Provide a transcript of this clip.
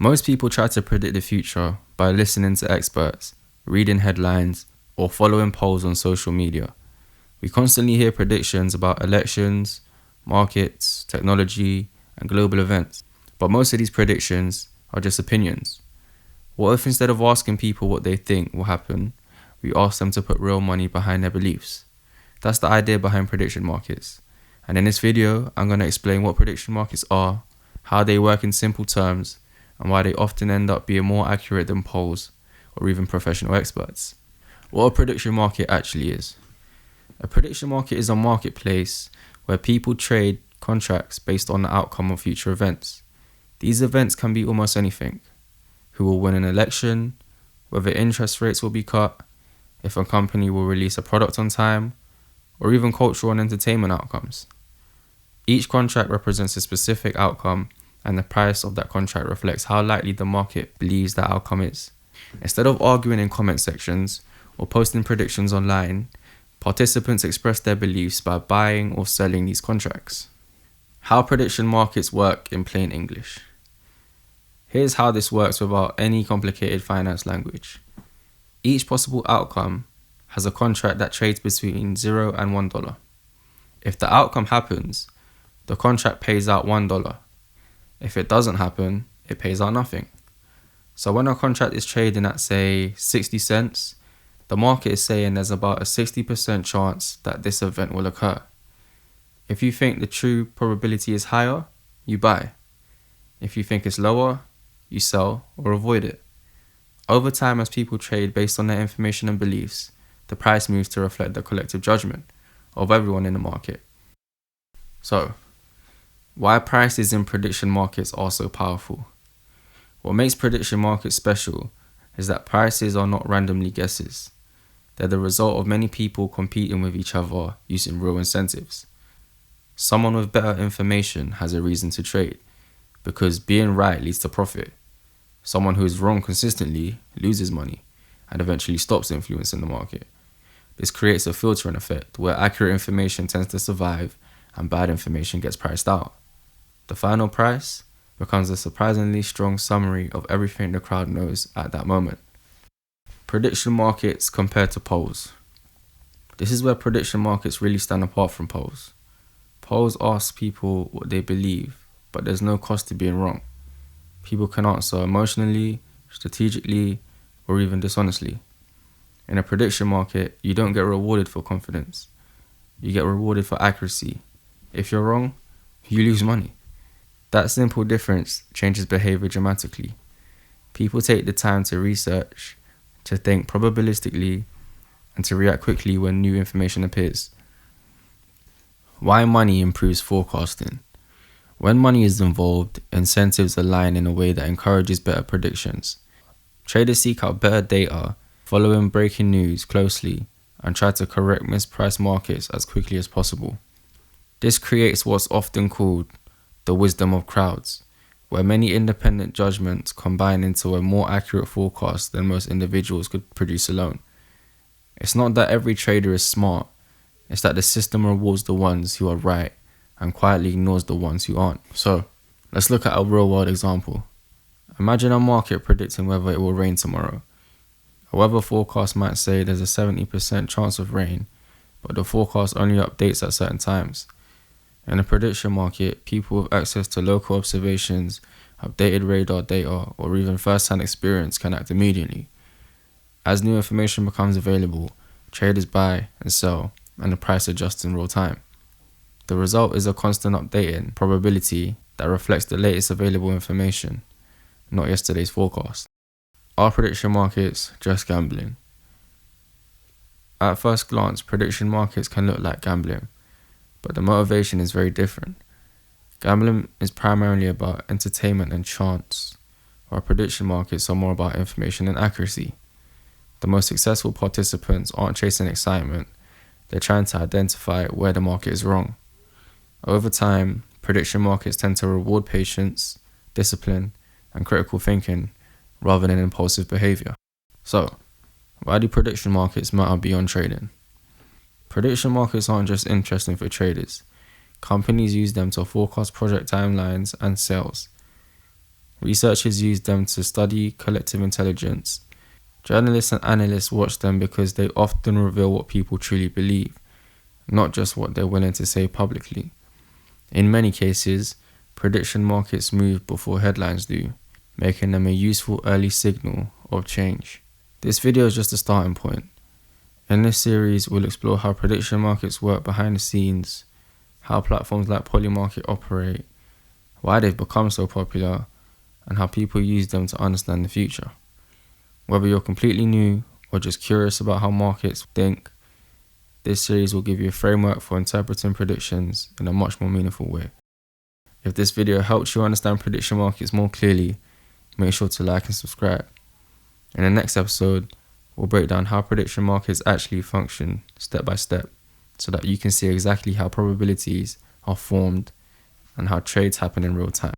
Most people try to predict the future by listening to experts, reading headlines, or following polls on social media. We constantly hear predictions about elections, markets, technology, and global events. But most of these predictions are just opinions. What if instead of asking people what they think will happen, we ask them to put real money behind their beliefs? That's the idea behind prediction markets. And in this video, I'm going to explain what prediction markets are, how they work in simple terms, and why they often end up being more accurate than polls or even professional experts. What a prediction market actually is. A prediction market is a marketplace where people trade contracts based on the outcome of future events. These events can be almost anything. Who will win an election, whether interest rates will be cut, if a company will release a product on time, or even cultural and entertainment outcomes. Each contract represents a specific outcome, and the price of that contract reflects how likely the market believes that outcome is. Instead of arguing in comment sections or posting predictions online, participants express their beliefs by buying or selling these contracts. How prediction markets work in plain English. Here's how this works without any complicated finance language. Each possible outcome has a contract that trades between $0 and $1. If the outcome happens, the contract pays out $1. If it doesn't happen, it pays out nothing. So when a contract is trading at, say, 60 cents, the market is saying there's about a 60% chance that this event will occur. If you think the true probability is higher, you buy. If you think it's lower, you sell or avoid it. Over time, as people trade based on their information and beliefs, the price moves to reflect the collective judgment of everyone in the market. So, why prices in prediction markets are so powerful? What makes prediction markets special is that prices are not randomly guesses. They're the result of many people competing with each other using real incentives. Someone with better information has a reason to trade, because being right leads to profit. Someone who is wrong consistently loses money and eventually stops influencing the market. This creates a filtering effect where accurate information tends to survive and bad information gets priced out. The final price becomes a surprisingly strong summary of everything the crowd knows at that moment. Prediction markets compared to polls. This is where prediction markets really stand apart from polls. Polls ask people what they believe, but there's no cost to being wrong. People can answer emotionally, strategically, or even dishonestly. In a prediction market, you don't get rewarded for confidence. You get rewarded for accuracy. If you're wrong, you lose money. That simple difference changes behavior dramatically. People take the time to research, to think probabilistically, and to react quickly when new information appears. Why money improves forecasting? When money is involved, incentives align in a way that encourages better predictions. Traders seek out better data, following breaking news closely, and try to correct mispriced markets as quickly as possible. This creates what's often called the wisdom of crowds, where many independent judgments combine into a more accurate forecast than most individuals could produce alone. It's not that every trader is smart, it's that the system rewards the ones who are right and quietly ignores the ones who aren't. So, let's look at a real-world example. Imagine a market predicting whether it will rain tomorrow. A weather forecast might say there's a 70% chance of rain, but the forecast only updates at certain times. In a prediction market, people with access to local observations, updated radar data, or even first-hand experience can act immediately. As new information becomes available, traders buy and sell, and the price adjusts in real time. The result is a constant updating probability that reflects the latest available information, not yesterday's forecast. Are prediction markets just gambling? At first glance, prediction markets can look like gambling, but the motivation is very different. Gambling is primarily about entertainment and chance, while prediction markets are more about information and accuracy. The most successful participants aren't chasing excitement, they're trying to identify where the market is wrong. Over time, prediction markets tend to reward patience, discipline, and critical thinking rather than impulsive behavior. So, why do prediction markets matter beyond trading? Prediction markets aren't just interesting for traders. Companies use them to forecast project timelines and sales. Researchers use them to study collective intelligence. Journalists and analysts watch them because they often reveal what people truly believe, not just what they're willing to say publicly. In many cases, prediction markets move before headlines do, making them a useful early signal of change. This video is just a starting point. In this series, we'll explore how prediction markets work behind the scenes, how platforms like Polymarket operate, why they've become so popular, and how people use them to understand the future. Whether you're completely new or just curious about how markets think, this series will give you a framework for interpreting predictions in a much more meaningful way. If this video helps you understand prediction markets more clearly, make sure to like and subscribe. In the next episode, we'll break down how prediction markets actually function step by step, so that you can see exactly how probabilities are formed and how trades happen in real time.